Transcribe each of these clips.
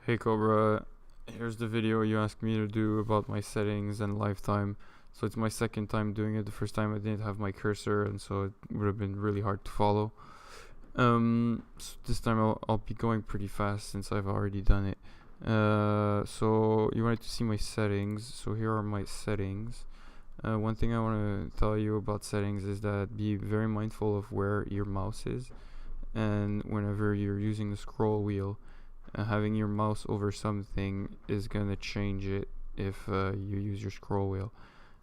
Hey Cobra, here's the video you asked me to do about my settings and lifetime. So it's my second time doing it. The first time I didn't have my cursor, and so it would have been really hard to follow. So this time I'll be going pretty fast since I've already done it. So you wanted to see my settings. So here are my settings. One thing I want to tell you about settings is that be very mindful of where your mouse is, and whenever you're using the scroll wheel, having your mouse over something is gonna change it if you use your scroll wheel.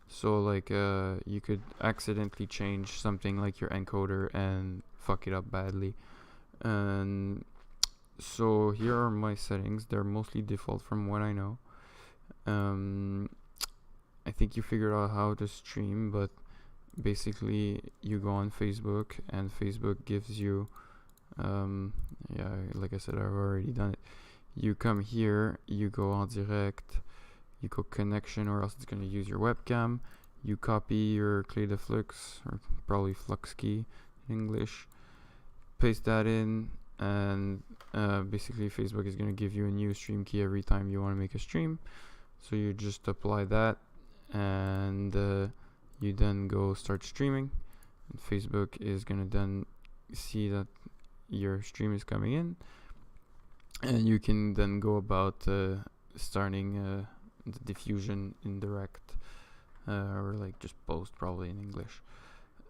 So like you could accidentally change something like your encoder and fuck it up badly. And so here are my settings. They're mostly default from what I know. I think you figured out how to stream, but basically you go on Facebook and Facebook gives you yeah, like I said, I've already done it. You come here, you go en direct, you go connection, or else it's going to use your webcam. You copy your clé de flux, or probably flux key in English, paste that in, and basically Facebook is going to give you a new stream key every time you want to make a stream. So you just apply that, and you then go start streaming, and Facebook is going to then see that your stream is coming in, and you can then go about starting the diffusion in direct, or like just post probably in English.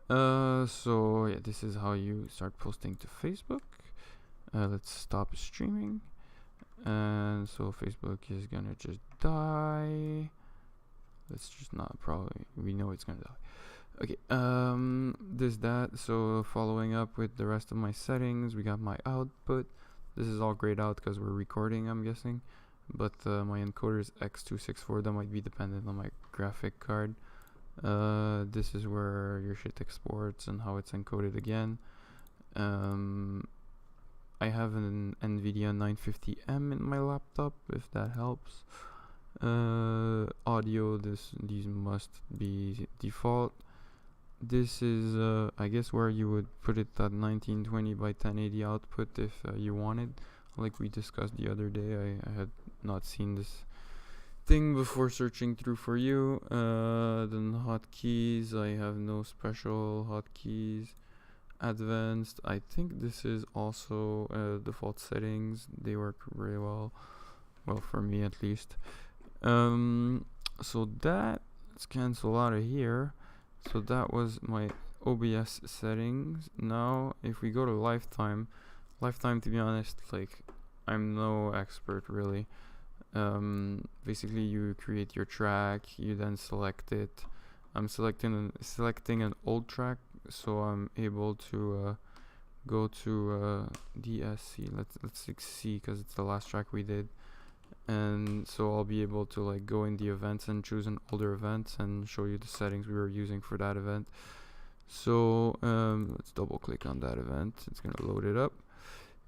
So yeah, this is how you start posting to Facebook. Let's stop streaming, and so Facebook is gonna just die. Let's just not, probably we know it's gonna die. Okay, that. So following up with the rest of my settings, we got my output. This is all grayed out because we're recording, I'm guessing. But my encoder is X264. That might be dependent on my graphic card. This is where your shit exports and how it's encoded again. I have an NVIDIA 950M in my laptop, if that helps. Audio, these must be default. This is I guess where you would put it at 1920 by 1080 output if you wanted, like we discussed the other day. I had not seen this thing before searching through for you. Then hotkeys, I have no special hotkeys. Advanced, I think this is also default settings. They work really well for me at least. So that, let's cancel out of here. So that was my OBS settings. Now, if we go to Lifetime, to be honest, like, I'm no expert really. Basically, you create your track, you then select it. I'm selecting an old track, so I'm able to go to DSC. Let's see, because it's the last track we did. And so I'll be able to like go in the events and choose an older event and show you the settings we were using for that event. So let's double click on that event. It's gonna load it up.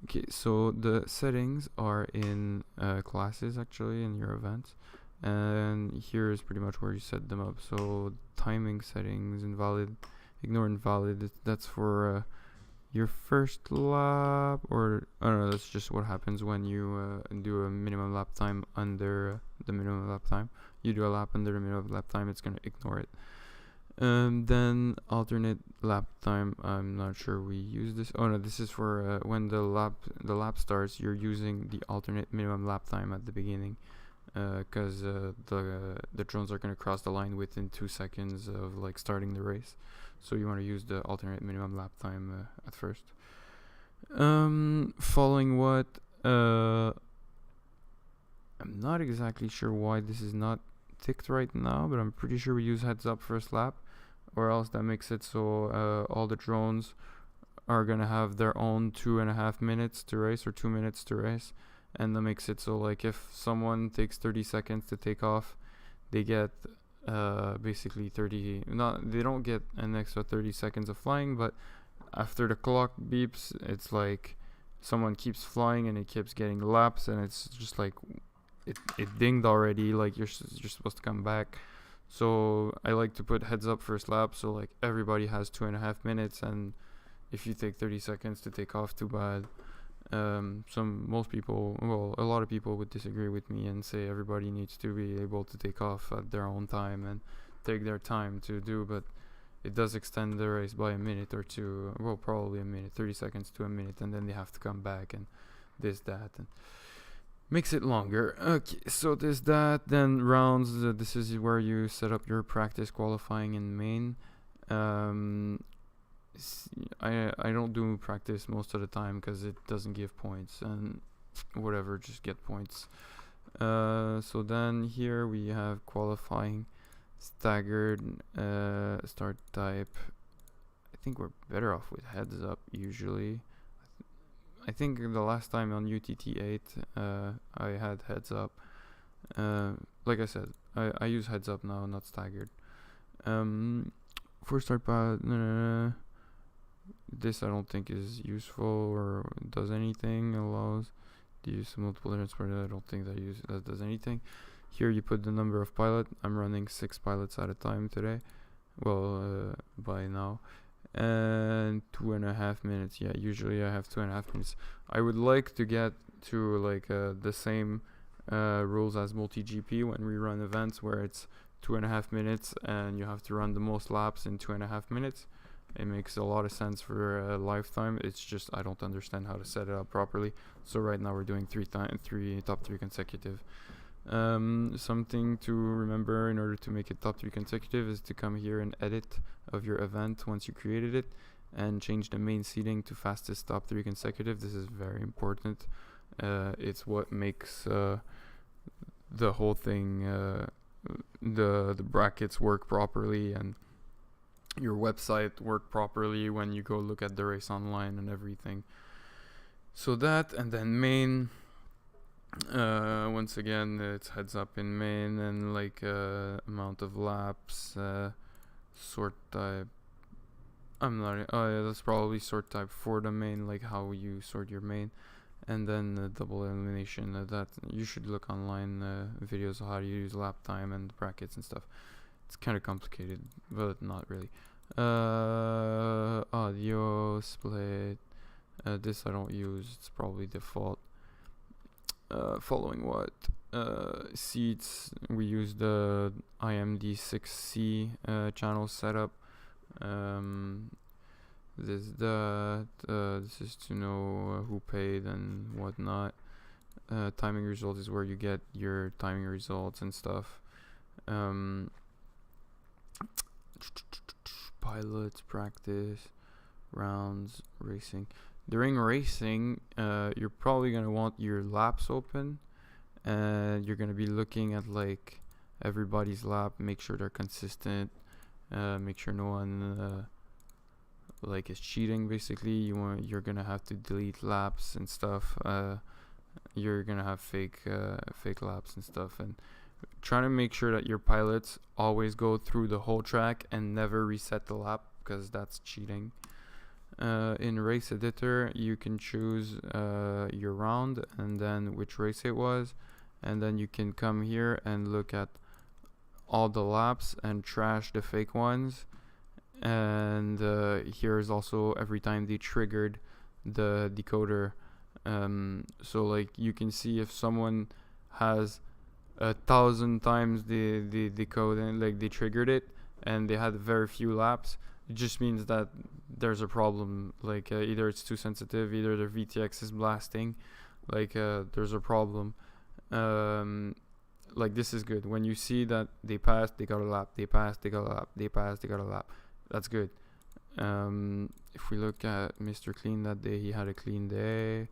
Okay, so the settings are in classes, actually, in your events, and here is pretty much where you set them up. So timing settings, invalid, ignore invalid. That's for your first lap, or I don't know, that's just what happens when you do a minimum lap time under the minimum lap time. You do a lap under the minimum lap time, it's gonna ignore it. Then alternate lap time, I'm not sure we use this. Oh no, this is for when the lap starts, you're using the alternate minimum lap time at the beginning, because the drones are gonna cross the line within 2 seconds of like starting the race. So you want to use the alternate minimum lap time at first. Following what? I'm not exactly sure why this is not ticked right now, but I'm pretty sure we use heads up first lap, or else that makes it so all the drones are gonna have their own 2.5 minutes to race, or 2 minutes to race, and that makes it so like if someone takes 30 seconds to take off, they get basically they don't get an extra 30 seconds of flying, but after the clock beeps, it's like someone keeps flying and it keeps getting laps, and it's just like it dinged already, like you're supposed to come back. So I like to put heads up first lap, so like everybody has 2.5 minutes, and if you take 30 seconds to take off, too bad. Most people, well, a lot of people would disagree with me and say everybody needs to be able to take off at their own time and take their time to do, but it does extend the race by a minute or two, well, probably a minute, 30 seconds to a minute, and then they have to come back and this, that, and makes it longer. Okay, so there's that. Then rounds, this is where you set up your practice qualifying in main. I don't do practice most of the time because it doesn't give points, and whatever, just get points. So then here we have qualifying, staggered, start type. I think we're better off with heads up usually. I think the last time on UTT 8 I had heads up. Like I said, I use heads up now, not staggered. For start path, this I don't think is useful or does anything. Allows to use multiple transport. I don't think that does anything. Here you put the number of pilot. I'm running 6 pilots at a time today. Well, by now. And 2.5 minutes. Yeah, usually I have 2.5 minutes. I would like to get to like the same rules as multi-GP when we run events where it's 2.5 minutes and you have to run the most laps in 2.5 minutes. It makes a lot of sense for Lifetime. It's just I don't understand how to set it up properly. So right now we're doing top 3 consecutive. Something to remember in order to make it top 3 consecutive is to come here and edit of your event once you created it and change the main seating to fastest top 3 consecutive. This is very important. It's what makes the whole thing, the brackets work properly and your website work properly when you go look at the race online and everything. So that, and then main. Once again, it's heads up in main and like amount of laps, sort type. Oh yeah, that's probably sort type for the main, like how you sort your main, and then double elimination. That you should look online videos of how to use lap time and brackets and stuff. It's kind of complicated, but not really. Audio split. This I don't use. It's probably default. Following what? Seats. We use the IMD6C channel setup. This is to know who paid and whatnot. Timing results is where you get your timing results and stuff. Pilots, practice, rounds, racing. During racing, you're probably going to want your laps open, and you're going to be looking at like everybody's lap, make sure they're consistent, make sure no one like is cheating. Basically, you're going to have to delete laps and stuff. You're going to have fake laps and stuff, and trying to make sure that your pilots always go through the whole track and never reset the lap, because that's cheating. In race editor, you can choose your round and then which race it was, and then you can come here and look at all the laps and trash the fake ones. And here's also every time they triggered the decoder. So like you can see if someone has 1,000 times the code and like they triggered it and they had very few laps, it just means that there's a problem. Like either it's too sensitive, either their VTX is blasting, like there's a problem. Like this is good. When you see that they passed, they got a lap, they passed, they got a lap, they passed, they got a lap, that's good. If we look at Mr. Clean that day, he had a clean day.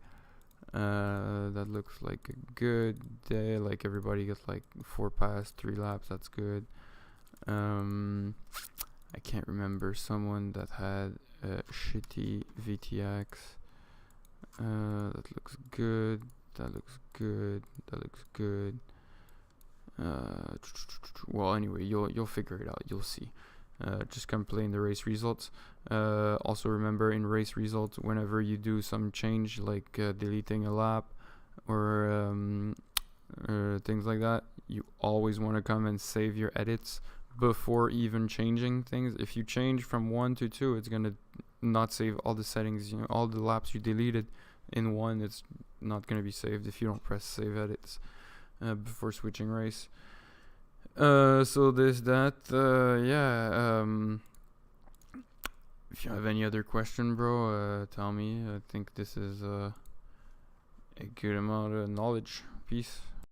That looks like a good day. Like everybody gets like 4 passes, 3 laps, that's good. I can't remember someone that had a shitty VTX. That looks good. That looks good. That looks good. Well, anyway, you'll figure it out. You'll see. Just come play in the race results. Also remember, in race results, whenever you do some change, like deleting a lap or things like that, you always want to come and save your edits before even changing things. If you change from 1 to 2, it's gonna not save all the settings, all the laps you deleted. in one, it's not gonna be saved if you don't press save edits before switching race. So there's that. If you have any other question, bro, tell me. I think this is a good amount of knowledge. Peace.